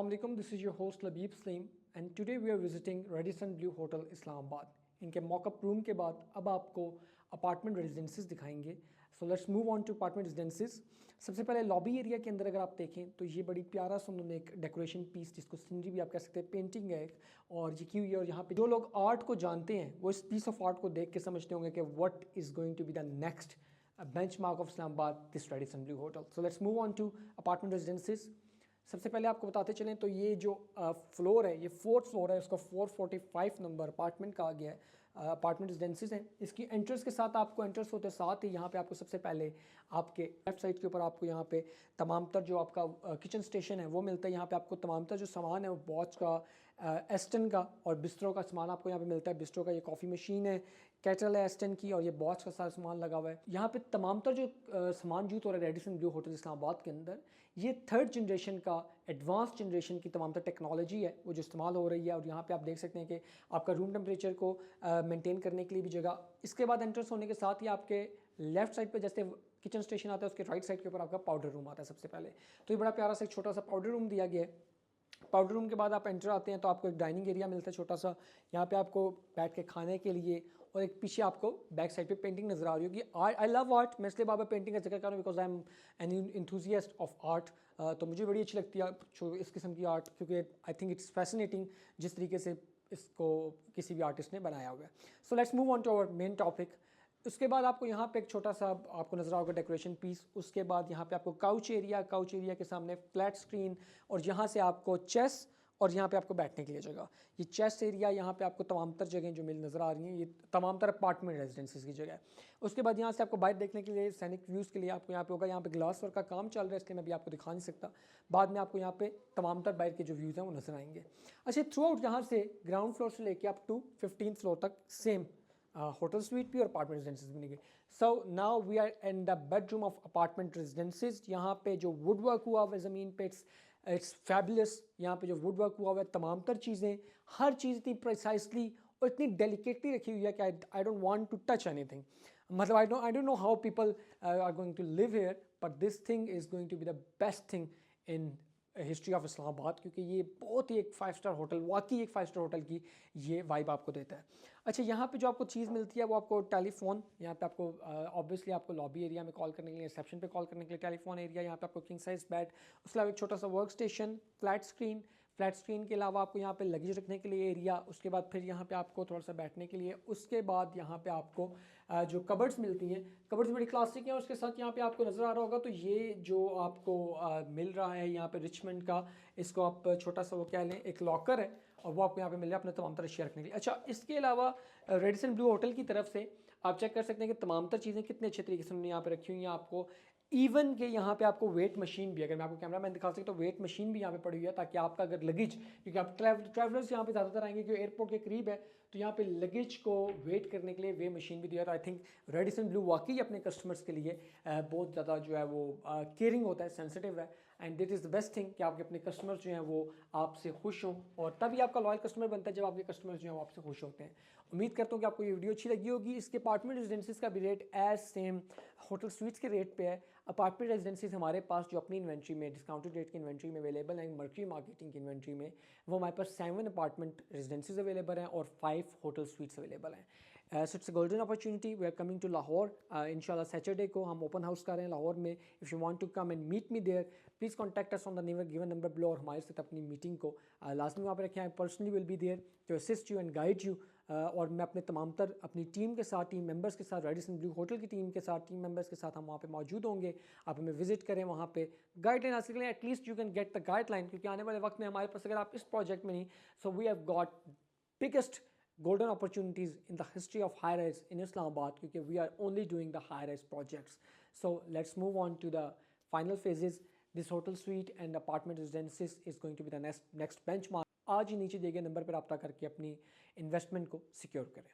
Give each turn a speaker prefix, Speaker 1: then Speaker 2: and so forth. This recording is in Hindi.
Speaker 1: Assalamualaikum, this is your host Labib Saleem and today we are visiting Radisson Blu Hotel Islamabad. इनके मॉकअप रूम के बाद अब आपको अपार्टमेंट रेजिडेंसीज दिखाएंगे. So let's move on to apartment residencies. सबसे पहले लॉबी एरिया के अंदर अगर आप देखें तो ये बड़ी प्यारा सा उन्होंने एक डेकोरेशन पीस, जिसको सीनरी भी आप कह सकते हैं, पेंटिंग है एक, और ये की हुई है. और यहाँ पे जो लोग आर्ट को जानते हैं वो इस पीस ऑफ आर्ट को देख के समझते होंगे कि what is going to be the next benchmark of Islamabad, this Radisson Blu hotel. So let's move on to apartment residencies. सबसे पहले आपको बताते चलें तो ये जो फ्लोर है, ये 4th फ्लोर है, इसको 445 नंबर अपार्टमेंट कहा गया है. अपार्टमेंट रेजिडेंसीज हैं. इसकी एंट्रेंस के साथ आपको एंट्रेंस होते साथ ही यहाँ पे आपको सबसे पहले आपके लेफ्ट साइड के ऊपर आपको यहाँ पे तमाम तर जो आपका किचन स्टेशन है वो मिलता है. यहाँ पे आपको तमाम तर जो सामान है वो बॉच का, एस्टन का और बिस्ट्रो का सामान आपको यहाँ पे मिलता है. बिस्ट्रो का ये कॉफ़ी मशीन है, कैटल है एस्टन की, और ये बॉच का सारा सामान लगा हुआ है. यहाँ पे तमाम तर जो सामान यूज़ हो रहा है रेडिसन ब्लू होटल इस्लामाबाद के अंदर, ये 3rd जनरेशन का एडवांस जनरेशन की तमाम तर टेक्नोलॉजी है वो जो इस्तेमाल हो रही है. और यहाँ पे आप देख सकते हैं कि आपका रूम टेम्परेचर को मेंटेन करने के लिए भी जगह. इसके बाद एंट्रेंस होने के साथ ही आपके लेफ्ट साइड पे जैसे किचन स्टेशन आता है, उसके राइट साइड के ऊपर आपका पाउडर रूम आता है सबसे पहले. तो ये बड़ा प्यारा सा एक छोटा सा पाउडर रूम दिया गया है. पाउडर रूम के बाद आप एंटर आते हैं तो आपको एक डाइनिंग एरिया मिलता है छोटा सा. यहाँ पे आपको बैठ के खाने के लिए, और एक पीछे आपको बैक साइड पे पेंटिंग नज़र आ रही होगी. I love art. मैं इसलिए बाबा पेंटिंग का जिक्र कर रहा हूँ because I am an enthusiast of art. तो मुझे बड़ी अच्छी लगती है इस किस्म की आर्ट, क्योंकि आई थिंक इट्स फैसिनेटिंग जिस तरीके से इसको किसी भी आर्टिस्ट ने बनाया हुआ है. So let's move on to our main topic. उसके बाद आपको यहाँ पे एक छोटा सा आपको नजर आओगे डेकोरेशन पीस. उसके बाद यहाँ पे आपको काउच एरिया के सामने फ्लैट स्क्रीन, और यहाँ से आपको चेस, और यहाँ पे आपको बैठने के लिए जगह. ये चेस्ट एरिया, यहाँ पे आपको तमाम तर जगह जो मिल नज़र आ रही हैं, ये तमाम तर अपार्टमेंट रेजिडेंसीज की जगह है. उसके बाद यहाँ से आपको बाहर देखने के लिए, सैनिक व्यूज़ के लिए आपको यहाँ पे होगा. यहाँ पे ग्लास वर्क का काम चल रहा है इसलिए मैं भी आपको दिखा नहीं सकता. बाद में आपको यहाँ पे तमाम तर बाहर के जो व्यूज़ हैं वो नजर आएंगे. अच्छा, थ्रू आउट यहाँ से ग्राउंड फ्लोर से लेके आप टू 15th फ्लोर तक सेम होटल स्वीट भी और अपार्टमेंट रेजिडेंसीज बनेंगे. So now we are in the bedroom of apartment residencies. यहाँ पे जो वुड वर्क हुआ हुआ है ज़मीन पे, इट्स फैबुलस. यहाँ पे जो वुड वर्क हुआ हुआ है, तमाम तर चीज़ें, हर चीज़ इतनी प्रिसाइसली और इतनी डेलिकेटली रखी हुई है कि I don't want to touch anything. मतलब I don't know how people are going to live here, but this thing is going to be the best thing in history of Islamabad, क्योंकि ये बहुत ही एक 5 स्टार होटल, वाकई एक 5 स्टार होटल की ये वाइब आपको देता है. अच्छा, यहाँ पे जो आपको चीज़ मिलती है वो आपको टेलीफोन. यहाँ पे आपको ऑब्वियसली आपको लॉबी एरिया में कॉल करने के लिए, रिसेप्शन पे कॉल करने के लिए टेलीफोन एरिया. यहाँ पे आपको किंग साइज बेड, उसके अलावा एक छोटा सा वर्क स्टेशन, फ्लैट स्क्रीन के अलावा आपको यहाँ पे लगेज रखने के लिए एरिया. उसके बाद फिर यहाँ पे आपको थोड़ा सा बैठने के लिए. उसके बाद यहाँ पे आपको जो कबर्ड्स मिलती हैं, कबर्ड्स बड़ी क्लासिक हैं. उसके साथ यहाँ पे आपको नज़र आ रहा होगा तो ये जो आपको मिल रहा है यहाँ पे रिचमंड का, इसको आप छोटा सा वो कह लें एक लॉकर है, और वो आपको यहाँ पे मिल रहा है अपने तमाम तरह शेयर रखने के लिए. अच्छा, इसके अलावा रेडिसन ब्लू होटल की तरफ से आप चेक कर सकते हैं कि तमाम तर चीज़ें कितने अच्छे तरीके से उन्होंने यहाँ पे रखी हुई हैं. आपको इवन के यहाँ पे आपको वेट मशीन भी, अगर मैं आपको कैमरा मैन दिखा सकता हूँ तो वेट मशीन भी यहाँ पे पड़ी हुई है, ताकि आपका अगर लगेज, क्योंकि आप ट्रैवलर्स यहाँ पे ज़्यादातर आएंगे क्योंकि एयरपोर्ट के करीब है, तो यहाँ पे लगेज को वेट करने के लिए वे मशीन भी दिया. आई थिंक रेडिसन ब्लू वाकई अपने कस्टमर्स के लिए बहुत ज़्यादा जो है वो केयरिंग होता है, सेंसिटिव है. And that is the best thing कि आपके अपने कस्टमर्स जो हैं वो आपसे खुश हों, और तभी आपका लॉयल कस्टमर बनता है जब आपके कस्टमर्स जो हैं वो आपसे खुश होते हैं. उम्मीद करता हूँ कि आपको ये वीडियो अच्छी लगी होगी. इसके अपार्टमेंट रेजिडेंसीज का भी rate as same hotel suites के रेट पे है. अपार्टमेंट रेजिडेंसीज हमारे पास जो अपनी इन्वेंट्री में, डिस्काउंटेड रेट की इन्वेंट्री में अवेलेबल हैं, मर्क्यूरी मार्केटिंग की इन्वेंट्री में, वो हमारे पास 7 अपार्टमेंट रेजिडेंसीज अवेलेबल हैं और 5 होटल स्वीट्स अवेलेबल हैं. So it's a golden opportunity. We are coming to Lahore. इंशाल्लाह सैटरडे को हम ओपन हाउस कर रहे हैं लाहौर में. If you want to come and meet me there, please contact us on the given number below, और हमारे साथ अपनी मीटिंग को लाजमी वहाँ पर रखें. I personally will be there to assist you and guide you. और मैं अपने तमाम तर अपनी टीम के साथ, टीम मेंबर्स के साथ, रेडिसन ब्लू होटल की टीम के साथ, टीम मेंबर्स के साथ हम वहाँ पे मौजूद होंगे. आप हमें विजिट करें, वहाँ पे गाइडलाइन हासिल करें. At least you can get the guideline, क्योंकि आने वाले वक्त में हमारे पास, अगर आप इस प्रोजेक्ट में नहीं, so we have got biggest golden opportunities in the history of high rise in Islamabad, because we are only doing the high rise projects. So let's move on to the final phases. This hotel suite and apartment residences is going to be the next benchmark. आज ही नीचे दिए गए नंबर पर रब्ता करके अपनी इन्वेस्टमेंट को सिक्योर करें.